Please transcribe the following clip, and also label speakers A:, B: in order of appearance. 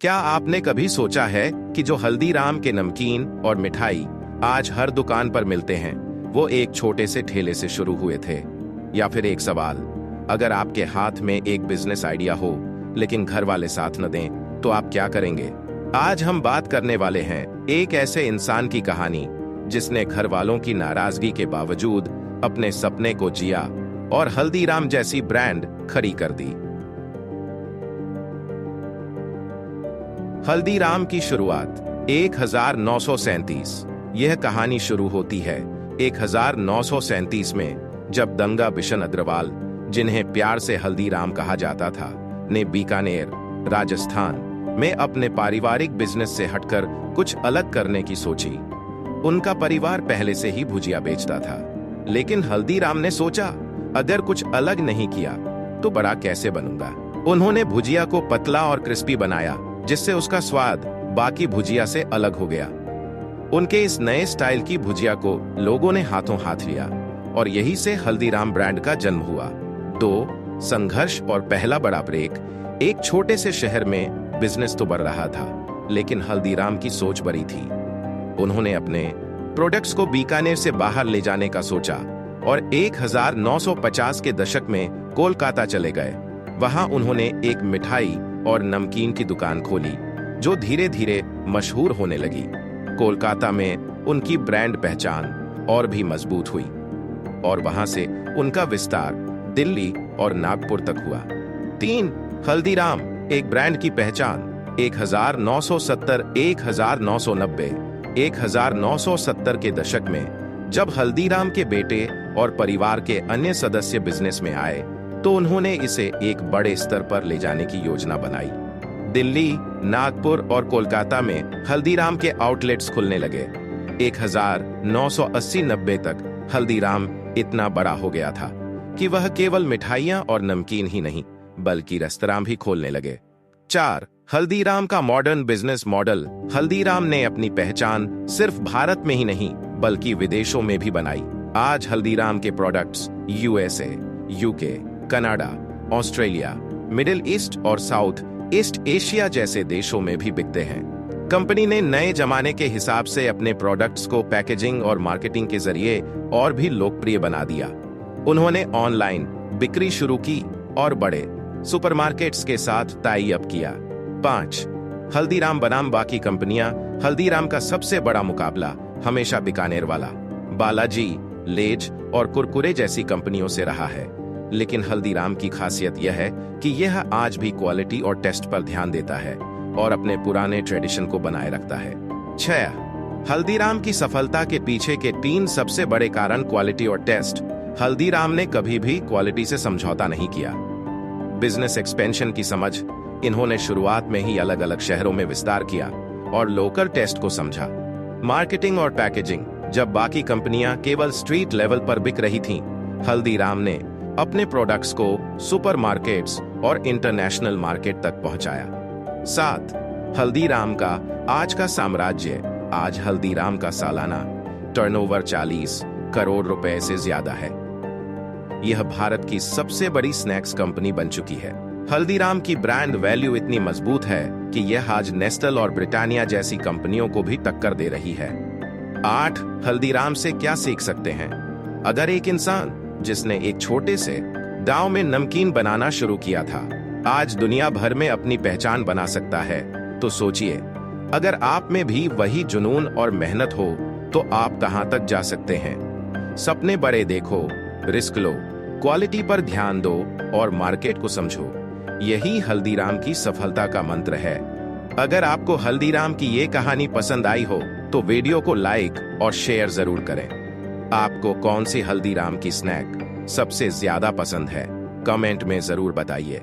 A: क्या आपने कभी सोचा है कि जो हल्दीराम के नमकीन और मिठाई आज हर दुकान पर मिलते हैं, वो एक छोटे से ठेले से शुरू हुए थे? या फिर एक सवाल, अगर आपके हाथ में एक बिजनेस आइडिया हो लेकिन घर वाले साथ न दें, तो आप क्या करेंगे? आज हम बात करने वाले हैं एक ऐसे इंसान की कहानी जिसने घर वालों की नाराजगी के बावजूद अपने सपने को जिया और हल्दीराम जैसी ब्रांड खड़ी कर दी। हल्दीराम की शुरुआत 1937। यह कहानी शुरू होती है 1937 में, जब दंगा बिशन अग्रवाल, जिन्हें प्यार से हल्दीराम कहा जाता था, ने बीकानेर, राजस्थान में अपने पारिवारिक बिजनेस से हटकर कुछ अलग करने की सोची। उनका परिवार पहले से ही भुजिया बेचता था, लेकिन हल्दीराम ने सोचा, अगर कुछ अलग नहीं किया तो बड़ा कैसे बनूंगा। उन्होंने भुजिया को पतला और क्रिस्पी बनाया, जिससे उसका स्वाद बाकी भुजिया से अलग हो गया। उनके इस नए स्टाइल की भुजिया को लोगों ने हाथों हाथ लिया और यही से हल्दीराम ब्रांड का जन्म हुआ। संघर्ष और पहला बड़ा ब्रेक। एक छोटे से शहर में बिजनेस तो बढ़ रहा था, लेकिन हल्दीराम की सोच बड़ी थी। उन्होंने अपने प्रोडक्ट्स को बीकानेर से बाहर ले जाने का सोचा और 1950 के दशक में कोलकाता चले गए। वहां उन्होंने एक मिठाई और नमकीन की दुकान खोली, जो धीरे धीरे मशहूर होने लगी। कोलकाता में उनकी ब्रांड पहचान और भी मजबूत हुई और वहां से उनका विस्तार दिल्ली और नागपुर तक हुआ। हल्दीराम एक ब्रांड की पहचान 1970, 1990, 1970 के दशक में, जब हल्दीराम के बेटे और परिवार के अन्य सदस्य बिजनेस में आए, तो उन्होंने इसे एक बड़े स्तर पर ले जाने की योजना बनाई। दिल्ली, नागपुर और कोलकाता में हल्दीराम के आउटलेट्स खुलने लगे। 1980-90 तक हल्दीराम इतना बड़ा हो गया था कि वह केवल मिठाइयां और नमकीन ही नहीं, बल्कि रेस्तरां भी खोलने लगे। हल्दीराम का मॉडर्न बिजनेस मॉडल। हल्दीराम ने अपनी पहचान सिर्फ भारत में ही नहीं, बल्कि विदेशों में भी बनाई। आज हल्दीराम के products USA, UK, Canada, Australia, middle east और साउथ ईस्ट एशिया जैसे देशों में भी बिकते हैं। कंपनी ने नए जमाने के हिसाब से अपने प्रोडक्ट्स को पैकेजिंग और मार्केटिंग के जरिए और भी लोकप्रिय बना दिया। उन्होंने ऑनलाइन बिक्री शुरू की और बड़े सुपरमार्केट्स के साथ टाई अप किया। हल्दीराम बनाम बाकी कंपनियां। हल्दीराम का सबसे बड़ा मुकाबला हमेशा बीकानेर वाला, बालाजी, लेज और कुरकुरे जैसी कंपनियों से रहा है। लेकिन हल्दीराम की खासियत यह है कि यह आज भी क्वालिटी और टेस्ट पर ध्यान देता है और अपने पुराने ट्रेडिशन को बनाए रखता है। हल्दीराम की सफलता के पीछे के 3 सबसे बड़े कारण क्वालिटी और टेस्ट। हल्दीराम ने कभी भी क्वालिटी से समझौता नहीं किया। बिजनेस एक्सपेंशन की समझ। इन्होंने शुरुआत में ही अलग अलग शहरों में विस्तार किया और लोकल टेस्ट को समझा। मार्केटिंग और पैकेजिंग। जब बाकी कंपनियां केवल स्ट्रीट लेवल पर बिक रही थीं, हल्दीराम ने अपने प्रोडक्ट्स को सुपरमार्केट्स और इंटरनेशनल मार्केट तक पहुंचाया। हल्दीराम का आज का साम्राज्य। आज हल्दीराम का सालाना टर्नओवर 40 करोड़ रुपए से ज्यादा है। यह भारत की सबसे बड़ी स्नैक्स कंपनी बन चुकी है। हल्दीराम की ब्रांड वैल्यू इतनी मजबूत है कि यह आज नेस्टल और ब्रिटानिया जैसी कंपनियों को भी टक्कर दे रही है। हल्दीराम से क्या सीख सकते हैं? अगर एक इंसान जिसने एक छोटे से गांव में नमकीन बनाना शुरू किया था, आज दुनिया भर में अपनी पहचान बना सकता है, तो सोचिए, अगर आप में भी वही जुनून और मेहनत हो, तो आप कहां तक जा सकते हैं। सपने बड़े देखो, रिस्क लो, क्वालिटी पर ध्यान दो और मार्केट को समझो। यही हल्दीराम की सफलता का मंत्र है। अगर आपको हल्दीराम की ये कहानी पसंद आई हो, तो वीडियो को लाइक और शेयर जरूर करें। आपको कौन सी हल्दीराम की स्नैक सबसे ज्यादा पसंद है? कमेंट में जरूर बताइए।